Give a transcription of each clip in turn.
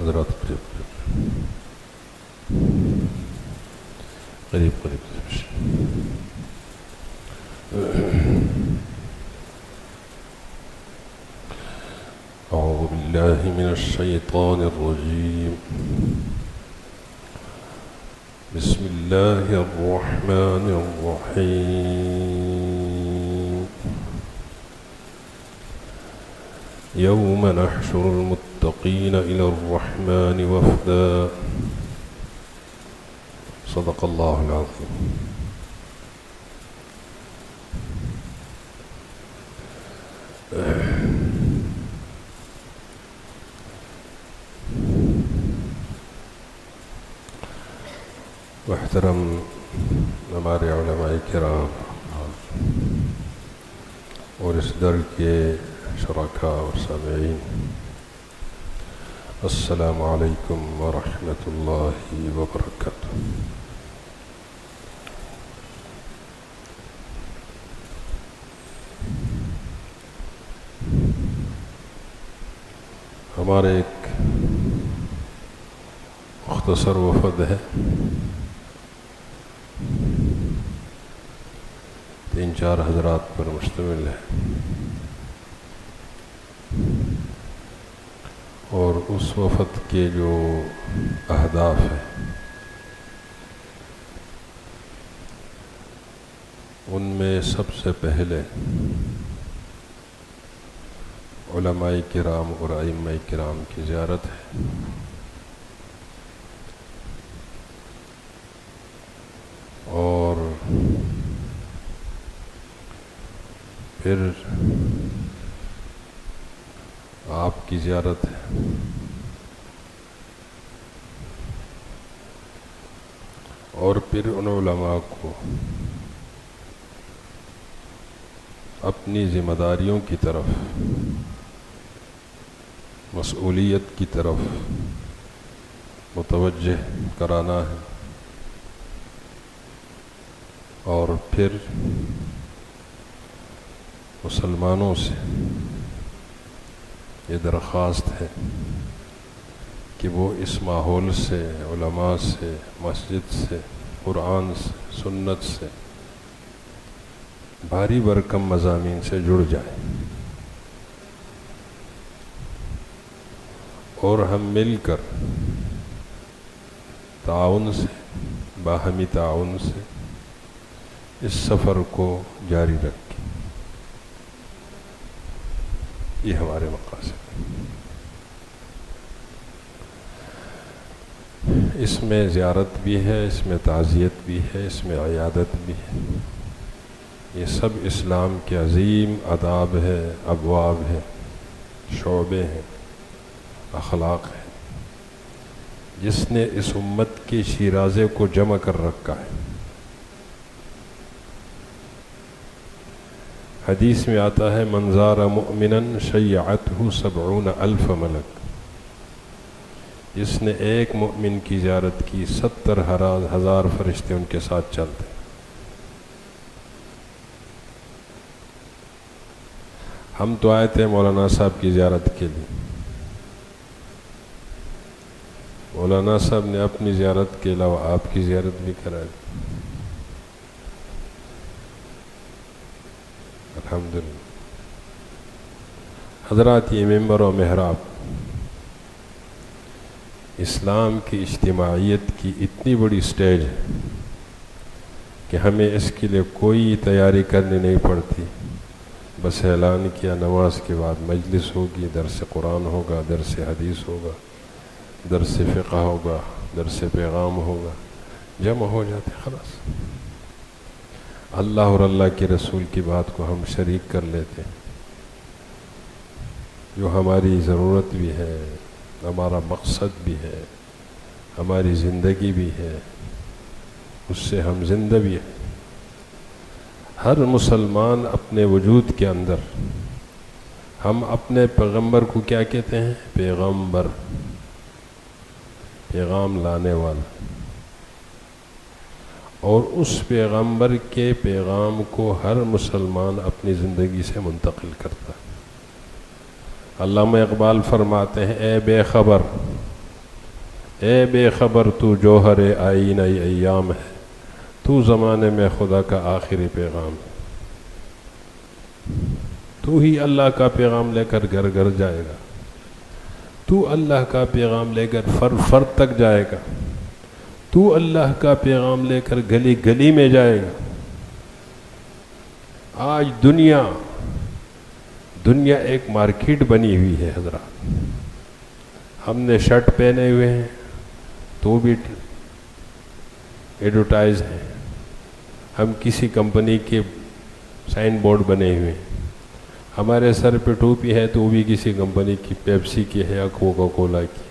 حضرات قریب أعوذ بالله من الشيطان الرجيم. بسم الله الرحمن الرحيم. يوم نحشر المتقين إلى الرحمن وفدا. صدق الله العظيم. محترم ہمارے علماء کرام اور اس در کے شرکاء و سامعین، السلام علیکم ورحمۃ اللہ وبرکاتہ۔ ہمارے ایک مختصر وفد ہے، 3-4 حضرات پر مشتمل ہے، اور اس وفد کے جو اہداف ہیں ان میں سب سے پہلے علماء کرام اور ائمہ کرام کی زیارت ہے، اور پھر آپ کی زیارت ہے، اور پھر ان علماء کو اپنی ذمہ داریوں کی طرف، مسئولیت کی طرف متوجہ کرانا ہے، اور پھر مسلمانوں سے یہ درخواست ہے کہ وہ اس ماحول سے، علماء سے، مسجد سے، قرآن سے، سنت سے، بھاری بھرکم مضامین سے جڑ جائیں، اور ہم مل کر تعاون سے، باہمی تعاون سے اس سفر کو جاری رکھیں۔ یہ ہمارے مقاصد ہیں۔ اس میں زیارت بھی ہے، اس میں تعزیت بھی ہے، اس میں عیادت بھی ہے، یہ سب اسلام کے عظیم آداب ہے، ابواب ہے، شعبے ہیں، اخلاق ہیں، جس نے اس امت کے شیرازے کو جمع کر رکھا ہے۔ حدیث میں آتا ہے من زار مؤمنا شیعته 70,000 ملک، جس نے ایک مؤمن کی زیارت کی 70,000 فرشتے ان کے ساتھ چلتے۔ ہم تو آئے تھے مولانا صاحب کی زیارت کے لیے، مولانا صاحب نے اپنی زیارت کے علاوہ آپ کی زیارت بھی کرا دی، الحمدللہ۔ حضرات، یہ ممبر و محراب اسلام کی اجتماعیت کی اتنی بڑی سٹیج ہے کہ ہمیں اس کے لیے کوئی تیاری کرنی نہیں پڑتی، بس اعلان کیا، نماز کے بعد مجلس ہوگی، درس قرآن ہوگا، درس حدیث ہوگا، درس فقہ ہوگا، درس پیغام ہوگا، جمع ہو جاتے خلاص. اللہ اور اللہ کے رسول کی بات کو ہم شریک کر لیتے ہیں، جو ہماری ضرورت بھی ہے، ہمارا مقصد بھی ہے، ہماری زندگی بھی ہے، اس سے ہم زندہ بھی ہیں. ہر مسلمان اپنے وجود کے اندر، ہم اپنے پیغمبر کو کیا کہتے ہیں؟ پیغمبر، پیغام لانے والا. اور اس پیغمبر کے پیغام کو ہر مسلمان اپنی زندگی سے منتقل کرتا ہے. علامہ اقبال فرماتے ہیں، اے بے خبر، اے بے خبر تو جوہر آئینہ ایام ہے، تو زمانے میں خدا کا آخری پیغام ہے. تو ہی اللہ کا پیغام لے کر گھر گھر جائے گا، تو اللہ کا پیغام لے کر فرد تک جائے گا، تو اللہ کا پیغام لے کر گلی گلی میں جائے گا. آج دنیا ایک مارکیٹ بنی ہوئی ہے حضرات. ہم نے شرٹ پہنے ہوئے ہیں تو بھی ایڈورٹائز ہیں، ہم کسی کمپنی کے سائن بورڈ بنے ہوئے ہیں، ہمارے سر پہ ٹوپی ہے تو وہ بھی کسی کمپنی کی، پیپسی کی ہے یا کوکا کولا کی.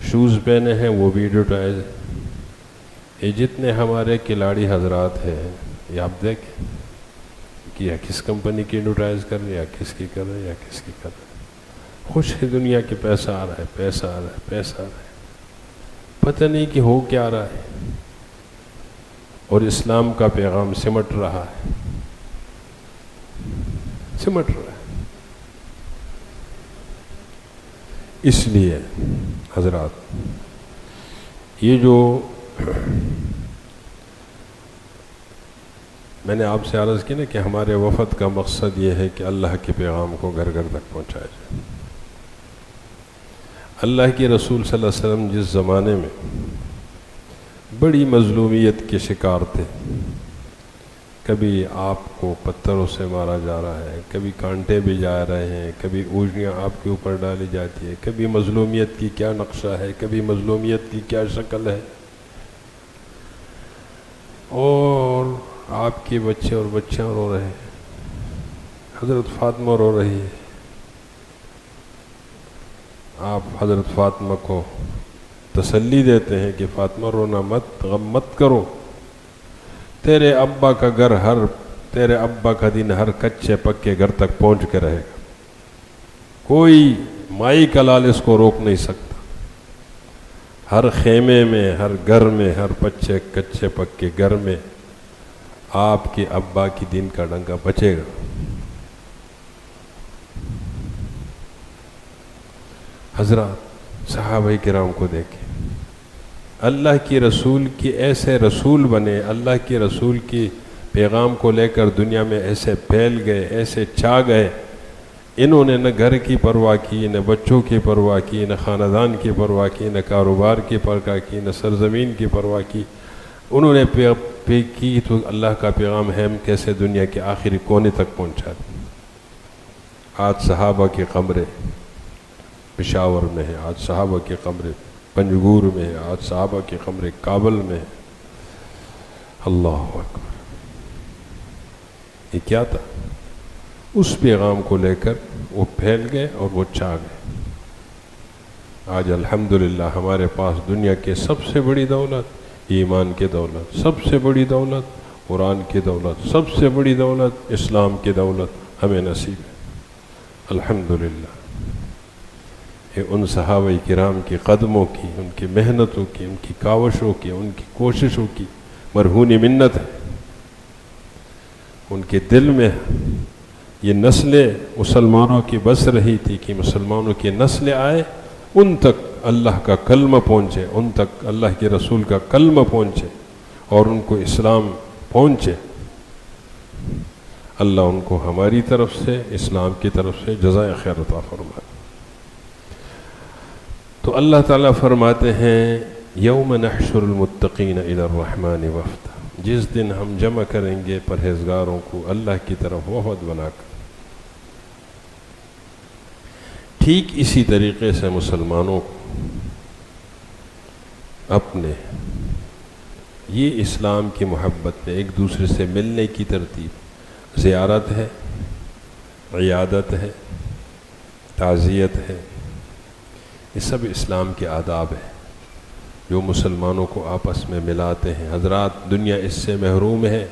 شوز پہنے ہیں وہ بھی ایڈورٹائز ہے. یہ جتنے ہمارے کھلاڑی حضرات ہیں، یہ آپ دیکھیں کہ یا کس کمپنی کی ایڈورٹائز کر رہے ہیں، یا کس کی کر رہے ہیں، یا کس کی کر رہے ہیں. خوش ہے دنیا کے، پیسہ آ رہا ہے، پیسہ آ رہا ہے، پیسہ آ رہا ہے، پتہ نہیں کہ ہو کیا رہا ہے. اور اسلام کا پیغام سمٹ رہا ہے، سمٹ رہا ہے. اس لیے حضرات، یہ جو میں نے آپ سے عرض کی نا کہ ہمارے وفد کا مقصد یہ ہے کہ اللہ کے پیغام کو گھر گھر تک پہنچایا جائے. اللہ کے رسول صلی اللہ علیہ وسلم جس زمانے میں بڑی مظلومیت کے شکار تھے، کبھی آپ کو پتھروں سے مارا جا رہا ہے، کبھی کانٹے بھی جا رہے ہیں، کبھی اونگلیاں آپ کے اوپر ڈالی جاتی ہے، کبھی مظلومیت کی کیا نقشہ ہے، کبھی مظلومیت کی کیا شکل ہے. اور آپ کے بچے اور بچیاں رو رہے ہیں، حضرت فاطمہ رو رہی ہے. آپ حضرت فاطمہ کو تسلی دیتے ہیں کہ فاطمہ رونا مت، غم مت کرو، تیرے ابا کا دن ہر کچے پکے گھر تک پہنچ کے رہے گا. کوئی مائی کا لال اس کو روک نہیں سکتا. ہر خیمے میں، ہر گھر میں، ہر کچے پکے گھر میں آپ کے ابا کی دین کا ڈنکا بچے گا. حضرات، صحابہ کرام کو دیکھیں، اللہ کی رسول کی ایسے رسول بنے، اللہ کے رسول کی پیغام کو لے کر دنیا میں ایسے پھیل گئے، ایسے چھا گئے. انہوں نے نہ گھر کی پرواہ کی، نہ بچوں کی پرواہ کی، نہ خاندان کی پرواہ کی، نہ کاروبار کی پرواہ کی، نہ سرزمین کی پرواہ کی. انہوں نے کی تو اللہ کا پیغام ہم کیسے دنیا کے آخری کونے تک پہنچا دیں. آج صحابہ کے قبریں پشاور میں ہیں، آج صحابہ کے قبریں پنجگور میں ہیں، آج صحابہ کے قبریں کابل میں ہیں. اللہ اکبر. یہ کیا تھا؟ اس پیغام کو لے کر وہ پھیل گئے اور وہ چھا گئے. آج الحمدللہ ہمارے پاس دنیا کے سب سے بڑی دولت ایمان کی دولت، سب سے بڑی دولت قرآن کی دولت، سب سے بڑی دولت اسلام کی دولت ہمیں نصیب ہے. الحمدللہ. یہ ان صحابہ کرام کی قدموں کی، ان کی محنتوں کی، ان کی کاوشوں کی، ان کی کوششوں کی مرہون منت ہے. ان کے دل میں یہ نسلیں مسلمانوں کی بس رہی تھی کہ مسلمانوں کی نسلیں آئے، ان تک اللہ کا کلمہ پہنچے، ان تک اللہ کے رسول کا کلمہ پہنچے اور ان کو اسلام پہنچے. اللہ ان کو ہماری طرف سے، اسلام کی طرف سے جزائے خیر عطا فرمائے. تو اللہ تعالیٰ فرماتے ہیں یوم نحشر المتقین الی الرحمن وفدا، جس دن ہم جمع کریں گے پرہیزگاروں کو اللہ کی طرف وفد بنا کر. ٹھیک اسی طریقے سے مسلمانوں کو اپنے یہ اسلام کی محبت میں ایک دوسرے سے ملنے کی ترتیب زیارت ہے، عیادت ہے، تعزیت ہے، یہ سب اسلام کے آداب ہیں جو مسلمانوں کو آپس میں ملاتے ہیں۔ حضرات، دنیا اس سے محروم ہے،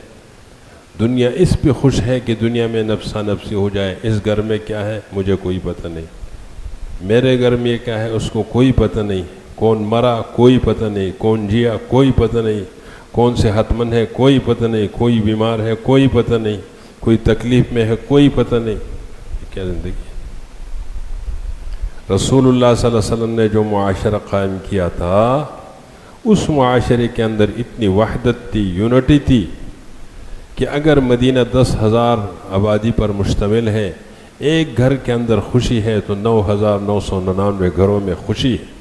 دنیا اس پہ خوش ہے کہ دنیا میں نفسا نفسی ہو جائے۔ اس گھر میں کیا ہے مجھے کوئی پتہ نہیں، میرے گھر میں کیا ہے اس کو کوئی پتہ نہیں، کون مرا کوئی پتہ نہیں، کون جیا کوئی پتہ نہیں، کون صحت مند ہے کوئی پتہ نہیں، کوئی بیمار ہے کوئی پتہ نہیں، کوئی تکلیف میں ہے کوئی پتہ نہیں۔ یہ کیا زندگی ہے؟ رسول اللہ صلی اللہ علیہ وسلم نے جو معاشرہ قائم کیا تھا، اس معاشرے کے اندر اتنی وحدت تھی، یونٹی تھی کہ اگر مدینہ 10,000 آبادی پر مشتمل ہے، ایک گھر کے اندر خوشی ہے تو 9,999 گھروں میں خوشی ہے،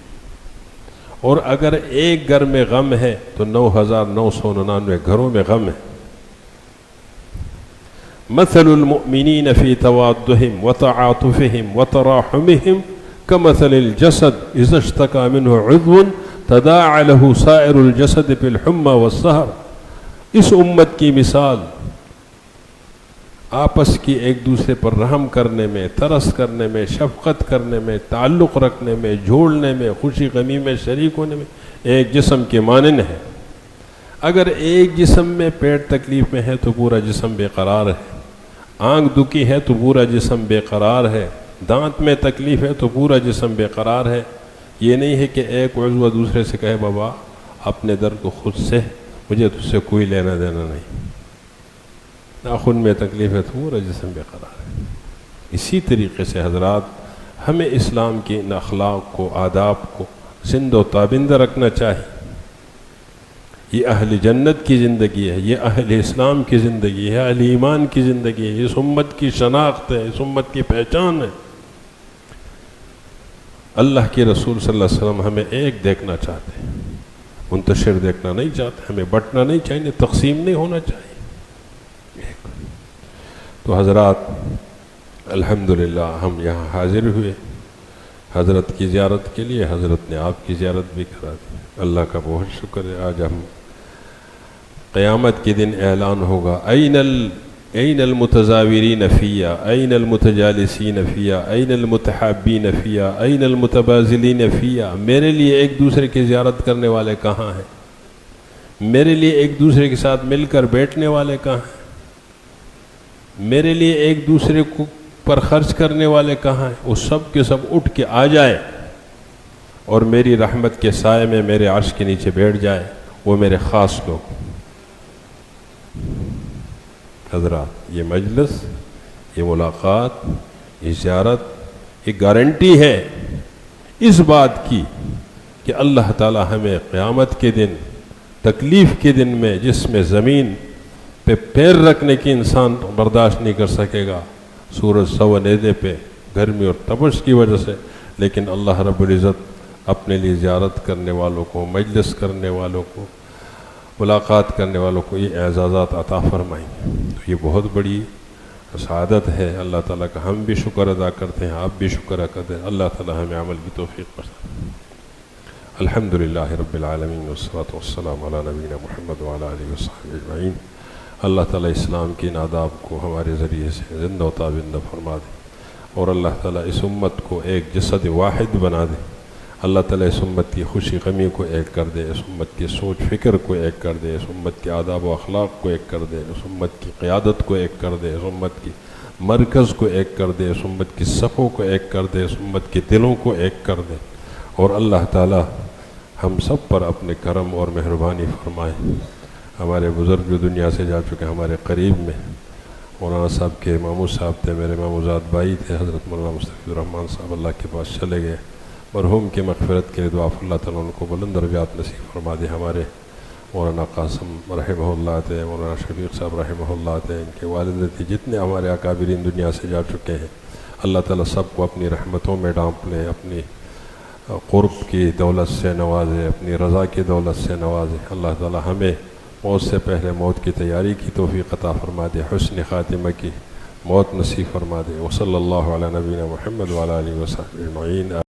اور اگر ایک گھر میں غم ہے تو 9,999 گھروں میں غم ہے۔ مثل المؤمنین فی توادہم وتعاطفہم وتراحمہم کمثل الجسد اذا اشتکى منہ عضو تداعى له سائر الجسد بالحمى والسہر۔ اس امت کی مثال آپس کی ایک دوسرے پر رحم کرنے میں، ترس کرنے میں، شفقت کرنے میں، تعلق رکھنے میں، جوڑنے میں، خوشی غمی میں شریک ہونے میں ایک جسم کے مانند ہے۔ اگر ایک جسم میں پیٹ تکلیف میں ہے تو پورا جسم بے قرار ہے، آنکھ دکھی ہے تو پورا جسم بے قرار ہے، دانت میں تکلیف ہے تو پورا جسم بے قرار ہے۔ یہ نہیں ہے کہ ایک عضو دوسرے سے کہے بابا اپنے درد کو خود سے، مجھے تجھ سے کوئی لینا دینا نہیں، ناخن میں تکلیف ہے تو پورا جسم بے قرار ہے۔ اسی طریقے سے حضرات، ہمیں اسلام کی ان اخلاق کو، آداب کو زندہ و تابندہ رکھنا چاہیے۔ یہ اہل جنت کی زندگی ہے، یہ اہل اسلام کی زندگی ہے، اہل ایمان کی زندگی ہے، اس امت کی شناخت ہے، اس امت کی پہچان ہے۔ اللہ کے رسول صلی اللہ علیہ وسلم ہمیں ایک دیکھنا چاہتے ہیں، منتشر دیکھنا نہیں چاہتے، ہمیں بٹنا نہیں چاہیے، تقسیم نہیں ہونا چاہیے۔ تو حضرات، الحمدللہ ہم یہاں حاضر ہوئے حضرت کی زیارت کے لیے، حضرت نے آپ کی زیارت بھی کرا دی، اللہ کا بہت شکر ہے۔ آج ہم قیامت کے دن اعلان ہوگا این المتزاورین فیا، این المتجالسین فیا، این المتحابین فیا، این المتبازلین فیا۔ میرے لیے ایک دوسرے کی زیارت کرنے والے کہاں ہیں؟ میرے لیے ایک دوسرے کے ساتھ مل کر بیٹھنے والے کہاں ہیں؟ میرے لیے ایک دوسرے کو پر خرچ کرنے والے کہاں ہیں؟ وہ سب کے سب اٹھ کے آ جائے اور میری رحمت کے سائے میں میرے عرش کے نیچے بیٹھ جائے، وہ میرے خاص لوگ۔ حضرات، یہ مجلس، یہ ملاقات، یہ زیارت، یہ گارنٹی ہے اس بات کی کہ اللہ تعالی ہمیں قیامت کے دن، تکلیف کے دن میں، جس میں زمین پہ پیر رکھنے کی انسان برداشت نہیں کر سکے گا، سورج سوا نیزے پہ گرمی اور تپش کی وجہ سے، لیکن اللہ رب العزت اپنے لیے زیارت کرنے والوں کو، مجلس کرنے والوں کو، ملاقات کرنے والوں کو یہ اعزازات عطا فرمائیں گے۔ تو یہ بہت بڑی سعادت ہے، اللہ تعالیٰ کا ہم بھی شکر ادا کرتے ہیں، آپ بھی شکر ادا کرتے ہیں، اللہ تعالیٰ ہمیں عمل کی توفیق بخشے۔ الحمدللہ رب العالمین والصلاۃ والسلام علی نبینا محمد وعلی آلہ وصحبہ اجمعین۔ اللہ تعالیٰ اسلام کی آداب کو ہمارے ذریعے سے زندہ و تابندہ فرما دے، اور اللہ تعالیٰ اس امت کو ایک جسد واحد بنا دے۔ اللہ تعالیٰ اس امت کی خوشی غمی کو ایک کر دے، اس امت کی سوچ فکر کو ایک کر دے، اس امت کے آداب و اخلاق کو ایک کر دے، اس امت کی قیادت کو ایک کر دے، اس امت کی مرکز کو ایک کر دے، اس امت کی صفوں کو ایک کر دے، اس امت کے دلوں کو ایک کر دے، اور اللہ تعالیٰ ہم سب پر اپنے کرم اور مہربانی فرمائے۔ ہمارے بزرگ جو دنیا سے جا چکے، ہمارے قریب میں مولانا صاحب کے ماموں صاحب تھے، میرے ماموزاد بھائی تھے، حضرت مولانا مستفید الرحمن صاحب اللہ کے پاس چلے گئے۔ مرحوم کے مغفرت کے لیے دعا اللہ تعالیٰ ان کو بلند درجات نصیب فرما دے۔ ہمارے مولانا قاسم رحمہ اللہ تھے، مولانا شفیق صاحب رحمہ اللہ تھے، ان کے والد تھے، جتنے ہمارے اکابرین دنیا سے جا چکے ہیں، اللہ تعالیٰ سب کو اپنی رحمتوں میں ڈانپ لیں، اپنی قرب کی دولت سے نوازے، اپنی رضا کی دولت سے نوازے۔ اللہ تعالیٰ ہمیں موت سے پہلے موت کی تیاری کی توفیق عطا فرما دے، حسن خاتمہ کی موت نصیب فرما دے۔ وصلی اللہ علی نبینا محمد وعلی آلہ وصحبہ اجمعین۔